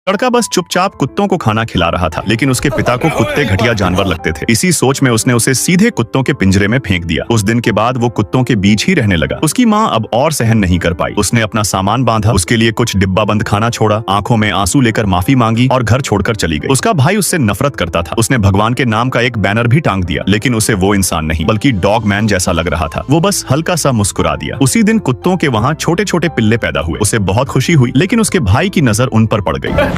लड़का बस चुपचाप कुत्तों को खाना खिला रहा था, लेकिन उसके पिता को कुत्ते घटिया जानवर लगते थे। इसी सोच में उसने उसे सीधे कुत्तों के पिंजरे में फेंक दिया। उस दिन के बाद वो कुत्तों के बीच ही रहने लगा। उसकी माँ अब और सहन नहीं कर पाई। उसने अपना सामान बांधा, उसके लिए कुछ डिब्बा बंद खाना छोड़ा, आंखों में आंसू लेकर माफी मांगी और घर छोड़कर चली गई। उसका भाई उससे नफरत करता था। उसने भगवान के नाम का एक बैनर भी टांग दिया, लेकिन उसे वो इंसान नहीं बल्कि डॉग मैन जैसा लग रहा था। वो बस हल्का सा मुस्कुरा दिया। उसी दिन कुत्तों के वहाँ छोटे छोटे पिल्ले पैदा हुए। उसे बहुत खुशी हुई, लेकिन उसके भाई की नजर उन पर पड़ गई।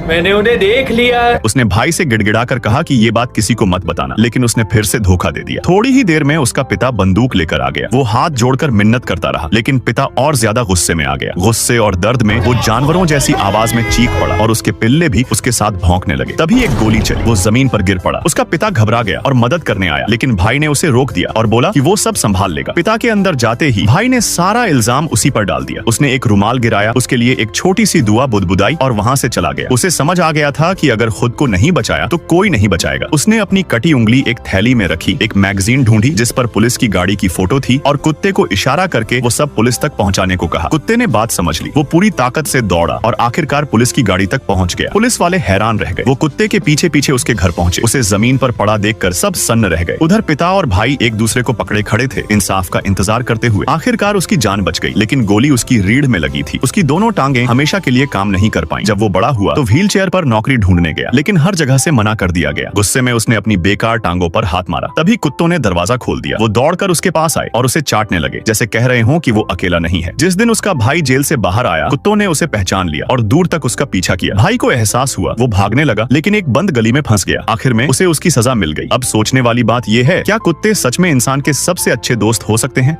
मैंने उन्हें देख लिया। उसने भाई से गिड़गिड़ाकर कहा कि ये बात किसी को मत बताना, लेकिन उसने फिर से धोखा दे दिया। थोड़ी ही देर में उसका पिता बंदूक लेकर आ गया। वो हाथ जोड़कर मिन्नत करता रहा, लेकिन पिता और ज्यादा गुस्से में आ गया। गुस्से और दर्द में वो जानवरों जैसी आवाज में चीख पड़ा और उसके पिल्ले भी उसके साथ भौंकने लगे। तभी एक गोली चली, वो जमीन पर गिर पड़ा। उसका पिता घबरा गया और मदद करने आया, लेकिन भाई ने उसे रोक दिया और बोला कि वो सब संभाल लेगा। पिता के अंदर जाते ही भाई ने सारा इल्जाम उसी पर डाल दिया। उसने एक रुमाल गिराया, उसके लिए एक छोटी सी दुआ बुदबुदाई और वहाँ से चला गया। उसे समझ आ गया था कि अगर खुद को नहीं बचाया तो कोई नहीं बचाएगा। उसने अपनी कटी उंगली एक थैली में रखी, एक मैगजीन ढूंढी जिस पर पुलिस की गाड़ी की फोटो थी और कुत्ते को इशारा करके वो सब पुलिस तक पहुंचाने को कहा। कुत्ते ने बात समझ ली। वो पूरी ताकत से दौड़ा और आखिरकार पुलिस की गाड़ी तक पहुंच गया। पुलिस वाले हैरान रह गए। वो कुत्ते के पीछे पीछे उसके घर पहुंचे। उसे जमीन पर पड़ा देखकर सब सन्न रह गए। उधर पिता और भाई एक दूसरे को पकड़े खड़े थे, इंसाफ का इंतजार करते हुए। आखिरकार उसकी जान बच गई, लेकिन गोली उसकी रीढ़ में लगी थी। उसकी दोनों टांगे हमेशा के लिए काम नहीं कर पाई। जब वो बड़ा हुआ तो व्हील चेयर पर नौकरी ढूंढने गया, लेकिन हर जगह से मना कर दिया गया। गुस्से में उसने अपनी बेकार टांगों पर हाथ मारा। तभी कुत्तों ने दरवाजा खोल दिया। वो दौड़कर उसके पास आए और उसे चाटने लगे, जैसे कह रहे हों कि वो अकेला नहीं है। जिस दिन उसका भाई जेल से बाहर आया, कुत्तों ने उसे पहचान लिया और दूर तक उसका पीछा किया। भाई को एहसास हुआ, वो भागने लगा, लेकिन एक बंद गली में फंस गया। आखिर में उसे उसकी सजा मिल गई। अब सोचने वाली बात यह है, क्या कुत्ते सच में इंसान के सबसे अच्छे दोस्त हो सकते हैं?